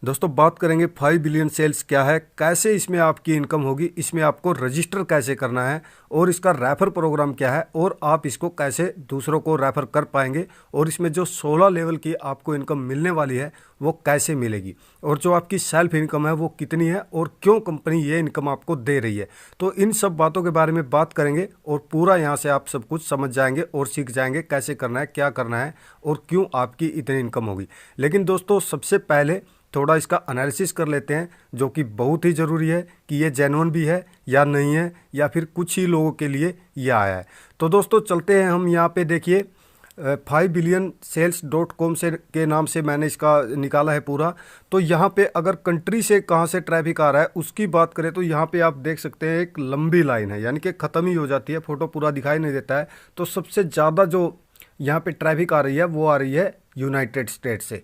दोस्तों बात करेंगे 5 बिलियन सेल्स क्या है, कैसे इसमें आपकी इनकम होगी, इसमें आपको रजिस्टर कैसे करना है और इसका रेफर प्रोग्राम क्या है और आप इसको कैसे दूसरों को रेफर कर पाएंगे और इसमें जो 16 लेवल की आपको इनकम मिलने वाली है वो कैसे मिलेगी और जो आपकी सेल्फ इनकम है वो कितनी है और क्यों कंपनी ये इनकम आपको दे रही है। तो इन सब बातों के बारे में बात करेंगे और पूरा यहाँ से आप सब कुछ समझ जाएंगे और सीख जाएंगे कैसे करना है, क्या करना है और क्यों आपकी इतनी इनकम होगी। लेकिन दोस्तों सबसे पहले थोड़ा इसका एनालिसिस कर लेते हैं, जो कि बहुत ही ज़रूरी है कि ये जेन्युइन भी है या नहीं है या फिर कुछ ही लोगों के लिए ये आया है। तो दोस्तों चलते हैं हम यहाँ पे, देखिए 5 बिलियन सेल्स.com से के नाम से मैंने इसका निकाला है पूरा। तो यहाँ पे अगर कंट्री से कहाँ से ट्रैफिक आ रहा है उसकी बात करें तो यहाँ पे आप देख सकते हैं एक लंबी लाइन है, यानी कि ख़त्म ही हो जाती है, फ़ोटो पूरा दिखाई नहीं देता है। तो सबसे ज़्यादा जो यहाँ पे ट्रैफिक आ रही है वो आ रही है यूनाइटेड स्टेट से,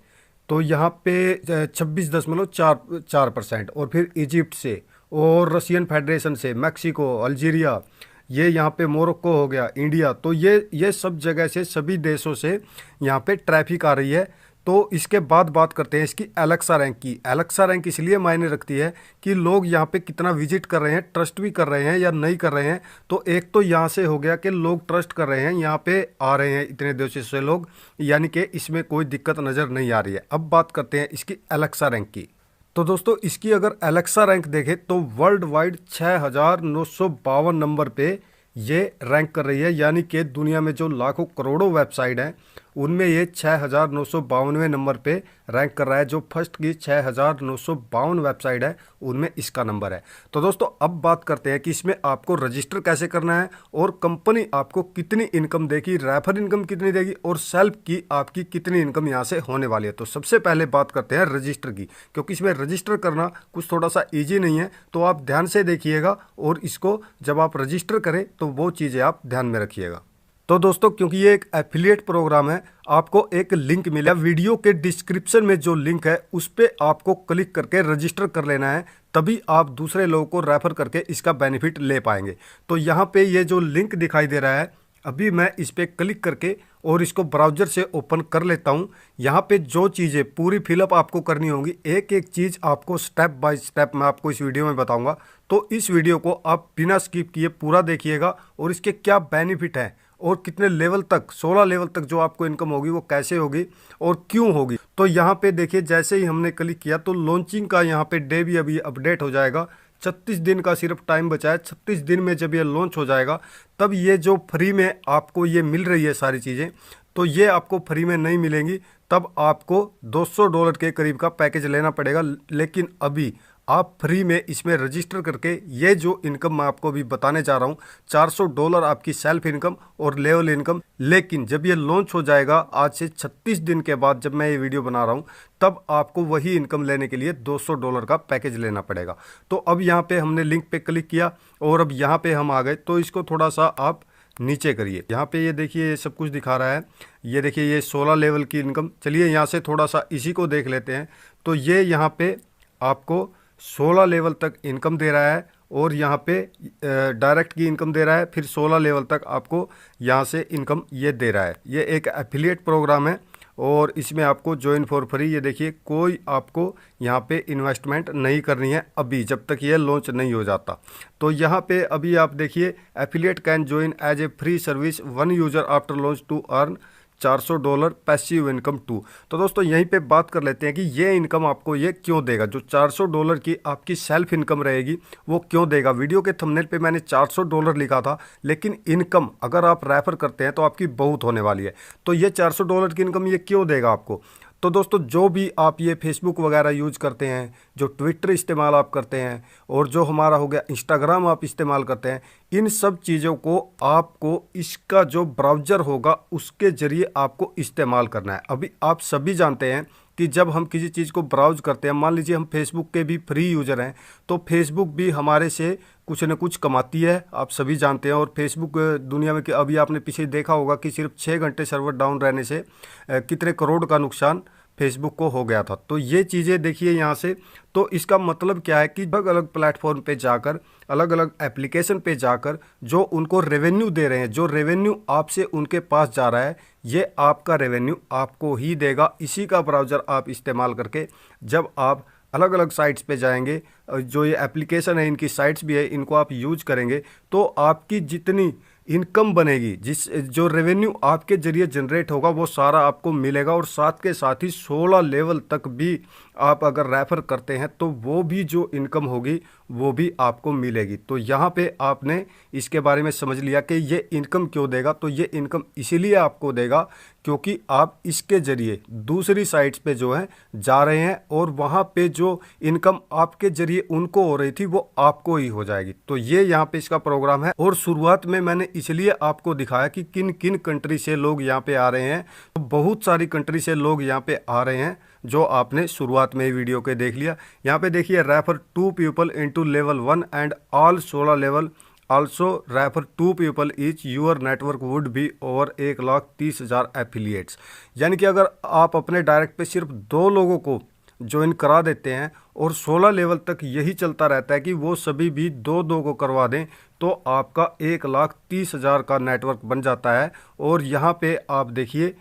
तो यहाँ पे 26.4%, और फिर इजिप्ट से और रशियन फेडरेशन से, मैक्सिको, अल्जीरिया, ये यहाँ पे मोरक्को हो गया, इंडिया, तो ये सब जगह से, सभी देशों से यहाँ पे ट्रैफिक आ रही है। तो इसके बाद बात करते हैं इसकी एलेक्सा रैंक की। एलेक्सा रैंक इसलिए मायने रखती है कि लोग यहाँ पे कितना विजिट कर रहे हैं, ट्रस्ट भी कर रहे हैं या नहीं कर रहे हैं। तो एक तो यहाँ से हो गया कि लोग ट्रस्ट कर रहे हैं, यहाँ पे आ रहे हैं इतने देशों से लोग, यानी कि इसमें कोई दिक्कत नज़र नहीं आ रही है। अब बात करते हैं इसकी एलेक्सा रैंक की। तो दोस्तों इसकी अगर एलेक्सा रैंक देखें तो वर्ल्ड वाइड 6,952 नंबर पे ये रैंक कर रही है, यानी कि दुनिया में जो लाखों करोड़ों वेबसाइट हैं उनमें ये 6,952वें नंबर पे रैंक कर रहा है। जो फर्स्ट की 6,952 वेबसाइट है उनमें इसका नंबर है। तो दोस्तों अब बात करते हैं कि इसमें आपको रजिस्टर कैसे करना है और कंपनी आपको कितनी इनकम देगी, रेफर इनकम कितनी देगी और सेल्फ की आपकी कितनी इनकम यहाँ से होने वाली है। तो सबसे पहले बात करते हैं रजिस्टर की, क्योंकि इसमें रजिस्टर करना कुछ थोड़ा सा ईजी नहीं है, तो आप ध्यान से देखिएगा और इसको जब आप रजिस्टर करें तो वो चीज़ें आप ध्यान में रखिएगा। तो दोस्तों क्योंकि ये एक एफिलिएट प्रोग्राम है, आपको एक लिंक मिला वीडियो के डिस्क्रिप्शन में, जो लिंक है उस पर आपको क्लिक करके रजिस्टर कर लेना है, तभी आप दूसरे लोगों को रेफर करके इसका बेनिफिट ले पाएंगे। तो यहाँ पे ये जो लिंक दिखाई दे रहा है, अभी मैं इस पर क्लिक करके और इसको ब्राउज़र से ओपन कर लेता हूँ। यहाँ पे जो चीज़ें पूरी फिलअप आपको करनी होंगी, एक एक चीज़ आपको स्टेप बाय स्टेप मैं आपको इस वीडियो में बताऊँगा। तो इस वीडियो को आप बिना स्किप किए पूरा देखिएगा और इसके क्या बेनिफिट हैं और कितने लेवल तक, 16 लेवल तक जो आपको इनकम होगी वो कैसे होगी और क्यों होगी। तो यहाँ पे देखिए जैसे ही हमने क्लिक किया तो लॉन्चिंग का यहाँ पे डे भी अभी अपडेट हो जाएगा। 36 दिन का सिर्फ टाइम बचा है। 36 दिन में जब ये लॉन्च हो जाएगा तब ये जो फ्री में आपको ये मिल रही है सारी चीज़ें, तो ये आपको फ्री में नहीं मिलेंगी। तब आपको $200 के करीब का पैकेज लेना पड़ेगा। लेकिन अभी आप फ्री में इसमें रजिस्टर करके ये जो इनकम मैं आपको अभी बताने जा रहा हूँ, $400 आपकी सेल्फ इनकम और लेवल इनकम। लेकिन जब ये लॉन्च हो जाएगा आज से 36 दिन के बाद, जब मैं ये वीडियो बना रहा हूँ, तब आपको वही इनकम लेने के लिए $200 का पैकेज लेना पड़ेगा। तो अब यहाँ पे हमने लिंक पे क्लिक किया और अब यहाँ पे हम आ गए। तो इसको थोड़ा सा आप नीचे करिए। यहाँ पे ये देखिए ये सब कुछ दिखा रहा है, ये देखिए ये 16 लेवल की इनकम। चलिए यहाँ से थोड़ा सा इसी को देख लेते हैं। तो ये यहाँ पे आपको 16 लेवल तक इनकम दे रहा है और यहाँ पे डायरेक्ट की इनकम दे रहा है, फिर 16 लेवल तक आपको यहाँ से इनकम ये दे रहा है। ये एक एफिलिएट प्रोग्राम है और इसमें आपको ज्वाइन फॉर फ्री, ये देखिए कोई आपको यहाँ पे इन्वेस्टमेंट नहीं करनी है अभी, जब तक ये लॉन्च नहीं हो जाता। तो यहाँ पे अभी आप देखिए affiliate can join as a free service one user after launch to earn $400 passive income too. तो दोस्तों यहीं पे बात कर लेते हैं कि ये इनकम आपको ये क्यों देगा। जो $400 की आपकी सेल्फ इनकम रहेगी वो क्यों देगा। वीडियो के थंबनेल पे मैंने $400 लिखा था, लेकिन इनकम अगर आप रेफर करते हैं तो आपकी बहुत होने वाली है। तो ये $400 की इनकम ये क्यों देगा आपको। तो दोस्तों जो भी आप ये फेसबुक वगैरह यूज करते हैं, जो ट्विटर इस्तेमाल आप करते हैं और जो हमारा हो गया इंस्टाग्राम आप इस्तेमाल करते हैं, इन सब चीज़ों को आपको इसका जो ब्राउज़र होगा उसके ज़रिए आपको इस्तेमाल करना है। अभी आप सभी जानते हैं कि जब हम किसी चीज़ को ब्राउज़ करते हैं, मान लीजिए हम फेसबुक के भी फ्री यूज़र हैं, तो फेसबुक भी हमारे से कुछ न कुछ कमाती है, आप सभी जानते हैं। और फेसबुक दुनिया में, कि अभी आपने पीछे देखा होगा कि सिर्फ 6 घंटे सर्वर डाउन रहने से कितने करोड़ का नुकसान फेसबुक को हो गया था। तो ये चीज़ें देखिए यहाँ से, तो इसका मतलब क्या है कि अलग अलग प्लेटफॉर्म पे जाकर, अलग अलग एप्लीकेशन पे जाकर जो उनको रेवेन्यू दे रहे हैं, जो रेवेन्यू आपसे उनके पास जा रहा है, ये आपका रेवेन्यू आपको ही देगा। इसी का ब्राउज़र आप इस्तेमाल करके जब आप अलग अलग साइट्स पे जाएंगे, जो ये एप्लीकेशन है इनकी साइट्स भी है, इनको आप यूज करेंगे तो आपकी जितनी इनकम बनेगी, जिस जो रेवेन्यू आपके जरिए जनरेट होगा वो सारा आपको मिलेगा। और साथ के साथ ही 16 लेवल तक भी आप अगर रेफर करते हैं तो वो भी जो इनकम होगी वो भी आपको मिलेगी। तो यहाँ पे आपने इसके बारे में समझ लिया कि ये इनकम क्यों देगा। तो ये इनकम इसीलिए आपको देगा क्योंकि आप इसके ज़रिए दूसरी साइट्स पे जो है जा रहे हैं और वहाँ पे जो इनकम आपके ज़रिए उनको हो रही थी वो आपको ही हो जाएगी। तो ये यहाँ पे इसका प्रोग्राम है। और शुरुआत में मैंने इसलिए आपको दिखाया कि किन किन कंट्री से लोग यहाँ पे आ रहे हैं। तो बहुत सारी कंट्री से लोग यहाँ पे आ रहे हैं जो आपने शुरुआत में ही वीडियो के देख लिया। यहाँ पे देखिए, refer 2 people into level 1 and all 16 level also refer 2 people each, your network would be over 1,30,000 affiliates. यानी कि अगर आप अपने डायरेक्ट पे सिर्फ 2 लोगों को ज्वाइन करा देते हैं और 16 लेवल तक यही चलता रहता है कि वो सभी भी 2-2 को करवा दें, तो आपका 1,30,000 का नेटवर्क बन जाता है। और यहाँ पे आप देखिए,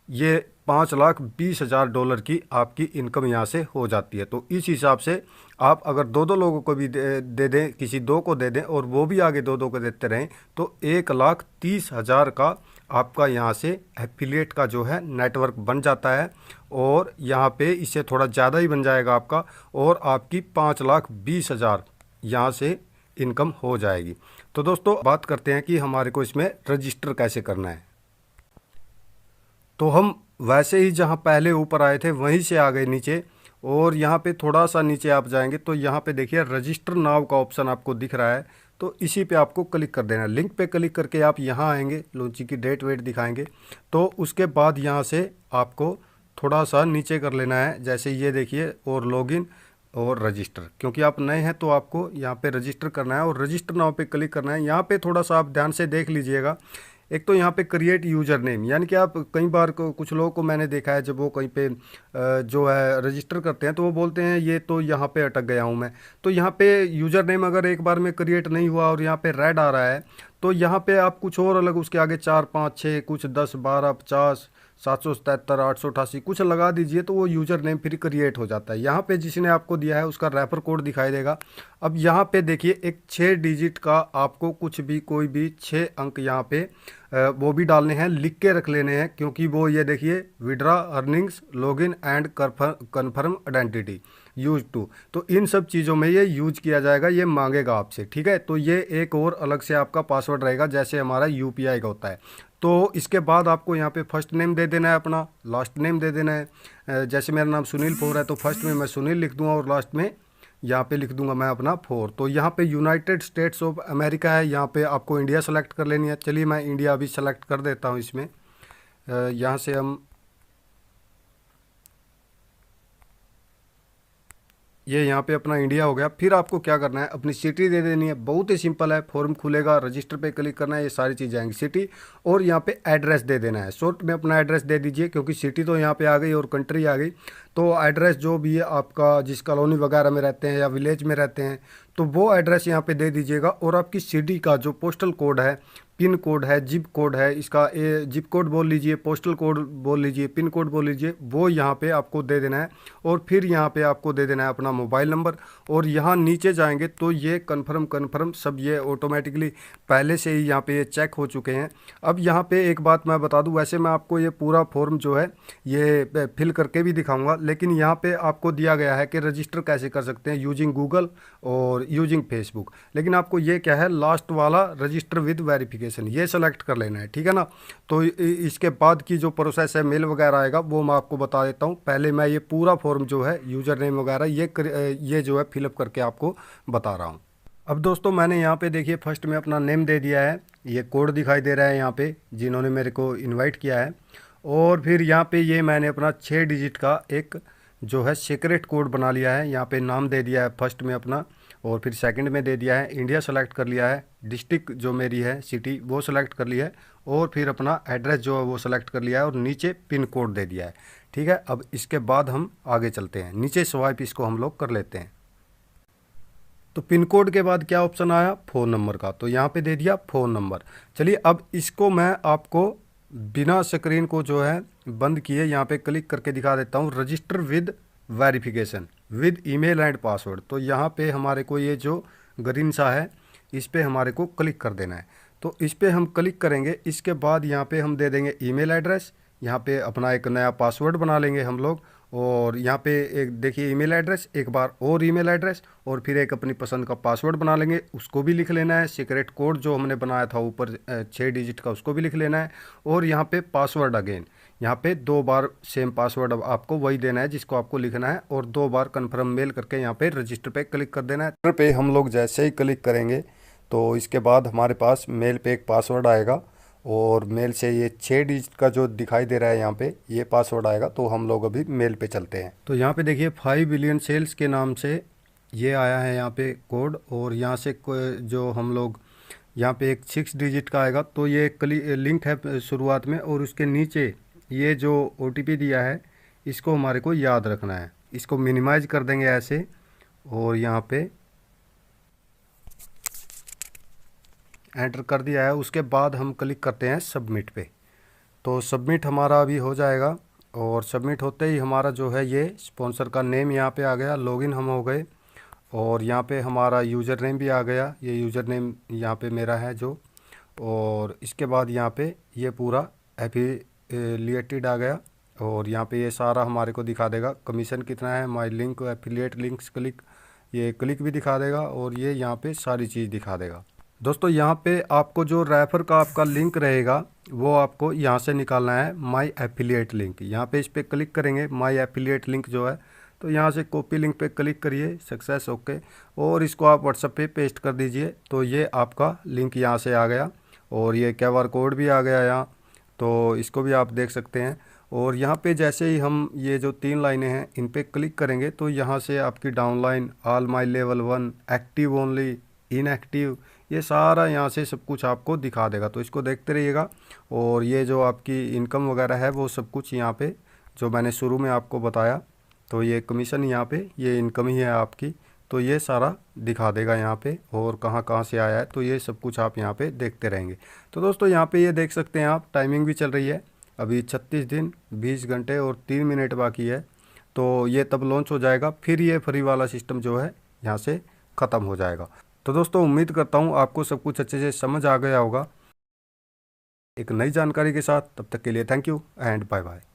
ये $5,20,000 की आपकी इनकम यहाँ से हो जाती है। तो इस हिसाब से आप अगर 2-2 लोगों को भी दे दें, किसी 2 को दे दें और वो भी आगे 2-2 को देते रहें, तो 1,30,000 का आपका यहाँ से एफिलिएट का जो है नेटवर्क बन जाता है। और यहाँ पे इससे थोड़ा ज़्यादा ही बन जाएगा आपका, और आपकी 5,20,000 यहाँ से इनकम हो जाएगी। तो दोस्तों, बात करते हैं कि हमारे को इसमें रजिस्टर कैसे करना है। तो हम वैसे ही जहाँ पहले ऊपर आए थे वहीं से आ गए नीचे, और यहाँ पे थोड़ा सा नीचे आप जाएंगे तो यहाँ पे देखिए रजिस्टर नाउ का ऑप्शन आपको दिख रहा है। तो इसी पे आपको क्लिक कर देना है। लिंक पे क्लिक करके आप यहाँ आएंगे, लॉन्चिंग की डेट वेट दिखाएंगे। तो उसके बाद यहाँ से आपको थोड़ा सा नीचे कर लेना है, जैसे ये देखिए, और लॉगिन और रजिस्टर। क्योंकि आप नए हैं तो आपको यहाँ पे रजिस्टर करना है और रजिस्टर नाउ पे क्लिक करना है। यहाँ पे थोड़ा सा आप ध्यान से देख लीजिएगा। एक तो यहाँ पे क्रिएट यूज़र नेम, यानी कि आप कई बार कुछ लोगों को मैंने देखा है, जब वो कहीं पे जो है रजिस्टर करते हैं तो वो बोलते हैं ये तो यहाँ पे अटक गया हूँ मैं। तो यहाँ पे यूज़र नेम अगर एक बार में क्रिएट नहीं हुआ और यहाँ पे रेड आ रहा है, तो यहाँ पे आप कुछ और अलग उसके आगे 4, 5, 6, कुछ 10, 12, 50, 777, 888 कुछ लगा दीजिए, तो वो यूज़र नेम फिर क्रिएट हो जाता है। यहाँ पे जिसने आपको दिया है उसका रेफर कोड दिखाई देगा। अब यहाँ पे देखिए, एक 6 डिजिट का आपको कुछ भी, कोई भी 6 अंक यहाँ पे वो भी डालने हैं, लिख के रख लेने हैं। क्योंकि वो ये देखिए, withdraw earnings, login and confirm identity use to, तो इन सब चीज़ों में ये यूज किया जाएगा, ये मांगेगा आपसे, ठीक है। तो ये एक और अलग से आपका पासवर्ड रहेगा, जैसे हमारा यूपीआई का होता है। तो इसके बाद आपको यहाँ पे फर्स्ट नेम दे देना है, अपना लास्ट नेम दे देना है। जैसे मेरा नाम सुनील 4 है तो फर्स्ट में मैं सुनील लिख दूंगा और लास्ट में यहाँ पे लिख दूंगा मैं अपना 4। तो यहाँ पे यूनाइटेड स्टेट्स ऑफ अमेरिका है, यहाँ पे आपको इंडिया सेलेक्ट कर लेनी है। चलिए मैं इंडिया अभी सेलेक्ट कर देता हूँ इसमें। यहाँ से हम ये यहाँ पे अपना इंडिया हो गया। फिर आपको क्या करना है, अपनी सिटी दे देनी है। बहुत ही सिंपल है, फॉर्म खुलेगा, रजिस्टर पे क्लिक करना है, ये सारी चीज़ें आएंगी, सिटी। और यहाँ पे एड्रेस दे देना है। शॉर्ट में अपना एड्रेस दे दीजिए, क्योंकि सिटी तो यहाँ पे आ गई और कंट्री आ गई। तो एड्रेस जो भी है आपका, जिस कॉलोनी वगैरह में रहते हैं या विलेज में रहते हैं, तो वो एड्रेस यहाँ पे दे दीजिएगा। और आपकी सिटी का जो पोस्टल कोड है, पिन कोड है, जिप कोड है, इसका जिप कोड बोल लीजिए, पोस्टल कोड बोल लीजिए, पिन कोड बोल लीजिए, वो यहाँ पे आपको दे देना है। और फिर यहाँ पे आपको दे देना है अपना मोबाइल नंबर। और यहाँ नीचे जाएंगे तो ये कन्फर्म सब ये ऑटोमेटिकली पहले से ही यहाँ पे ये चेक हो चुके हैं। अब यहाँ पे एक बात मैं बता दूँ, वैसे मैं आपको ये पूरा फॉर्म जो है ये फिल करके भी दिखाऊंगा, लेकिन यहाँ पे आपको दिया गया है कि रजिस्टर कैसे कर सकते हैं, यूजिंग गूगल और यूजिंग फेसबुक। लेकिन आपको ये क्या है, लास्ट वाला रजिस्टर विद वेरिफिकेशन, ये सेलेक्ट कर लेना है, ठीक है ना। तो इसके बाद की जो प्रोसेस है, मेल वगैरह आएगा, वो मैं आपको बता देता हूँ। पहले मैं ये पूरा फॉर्म जो है, यूज़र नेम वगैरह ये जो है फिलअप करके आपको बता रहा हूँ। अब दोस्तों, मैंने यहाँ पे देखिए फर्स्ट में अपना नेम दे दिया है, ये कोड दिखाई दे रहा है यहाँ पे जिन्होंने मेरे को इनवाइट किया है। और फिर यहाँ पे ये मैंने अपना 6 डिजिट का एक जो है सीक्रेट कोड बना लिया है। यहाँ पे नाम दे दिया है फर्स्ट में अपना, और फिर सेकंड में दे दिया है इंडिया सेलेक्ट कर लिया है, डिस्ट्रिक्ट जो मेरी है सिटी वो सेलेक्ट कर लिया है, और फिर अपना एड्रेस जो है वो सेलेक्ट कर लिया है, और नीचे पिन कोड दे दिया है, ठीक है, अब इसके बाद हम आगे चलते हैं, नीचे स्वाइप इसको हम लोग कर लेते हैं। तो पिन कोड के बाद क्या ऑप्शन आया, फ़ोन नंबर का, तो यहाँ पे दे दिया फ़ोन नंबर। चलिए अब इसको मैं आपको बिना स्क्रीन को जो है बंद किए यहाँ पे क्लिक करके दिखा देता हूँ, register with verification with email and password. तो यहाँ पे हमारे को ये जो ग्रीन सा है इस पे हमारे को क्लिक कर देना है। तो इस पे हम क्लिक करेंगे, इसके बाद यहाँ पे हम दे देंगे ईमेल एड्रेस, यहाँ पे अपना एक नया पासवर्ड बना लेंगे हम लोग, और यहाँ पे एक देखिए ईमेल एड्रेस, एक बार और ईमेल एड्रेस, और फिर एक अपनी पसंद का पासवर्ड बना लेंगे, उसको भी लिख लेना है। सीक्रेट कोड जो हमने बनाया था ऊपर 6 डिजिट का, उसको भी लिख लेना है। और यहाँ पे पासवर्ड अगेन, यहाँ पे 2 बार सेम पासवर्ड आपको वही देना है जिसको आपको लिखना है, और 2 बार कन्फर्म मेल करके यहाँ पे रजिस्टर पे क्लिक कर देना है। रजिस्टर पे हम लोग जैसे ही क्लिक करेंगे तो इसके बाद हमारे पास मेल पे एक पासवर्ड आएगा, और मेल से ये 6 डिजिट का जो दिखाई दे रहा है यहाँ पे ये पासवर्ड आएगा। तो हम लोग अभी मेल पे चलते हैं। तो यहाँ पे देखिए 5 बिलियन सेल्स के नाम से ये आया है यहाँ पे कोड, और यहाँ से जो हम लोग यहाँ पे एक 6 डिजिट का आएगा। तो ये लिंक है शुरुआत में, और उसके नीचे ये जो OTP दिया है इसको हमारे को याद रखना है। इसको मिनिमाइज कर देंगे ऐसे, और यहाँ पे एंटर कर दिया है। उसके बाद हम क्लिक करते हैं सबमिट पे। तो सबमिट हमारा अभी हो जाएगा, और सबमिट होते ही हमारा जो है ये स्पॉन्सर का नेम यहाँ पे आ गया, लॉगिन हम हो गए, और यहाँ पे हमारा यूज़र नेम भी आ गया, ये यूज़र नेम यहाँ पे मेरा है जो, और इसके बाद यहाँ पे ये पूरा एफिलिएटेड आ गया, और यहाँ पे ये सारा हमारे को दिखा देगा कमीशन कितना है, माई लिंक एफिलिएट लिंक्स क्लिक, ये क्लिक भी दिखा देगा, और ये यहाँ पे सारी चीज़ दिखा देगा। दोस्तों यहाँ पे आपको जो रेफर का आपका लिंक रहेगा वो आपको यहाँ से निकालना है, माई एफिलिएट लिंक। यहाँ पे इस पर क्लिक करेंगे, माई एफिलिएट लिंक जो है, तो यहाँ से कॉपी लिंक पे क्लिक करिए, सक्सेस ओके, और इसको आप व्हाट्सएप पे पेस्ट कर दीजिए। तो ये आपका लिंक यहाँ से आ गया, और ये QR कोड भी आ गया यहाँ, तो इसको भी आप देख सकते हैं। और यहाँ पे जैसे ही हम ये जो 3 लाइनें हैं इन पे क्लिक करेंगे तो यहाँ से आपकी downline, all my level 1, active only, inactive, ये सारा यहाँ से सब कुछ आपको दिखा देगा। तो इसको देखते रहिएगा, और ये जो आपकी इनकम वगैरह है वो सब कुछ यहाँ पे जो मैंने शुरू में आपको बताया, तो ये कमीशन यहाँ पे ये इनकम ही है आपकी, तो ये सारा दिखा देगा यहाँ पे, और कहाँ कहाँ से आया है, तो ये सब कुछ आप यहाँ पे देखते रहेंगे। तो दोस्तों यहाँ पे ये देख सकते हैं आप, टाइमिंग भी चल रही है, अभी 36 दिन 20 घंटे और 3 मिनट बाकी है। तो ये तब लॉन्च हो जाएगा, फिर ये फ्री वाला सिस्टम जो है यहाँ से ख़त्म हो जाएगा। तो दोस्तों उम्मीद करता हूँ आपको सब कुछ अच्छे से समझ आ गया होगा एक नई जानकारी के साथ। तब तक के लिए thank you and bye bye.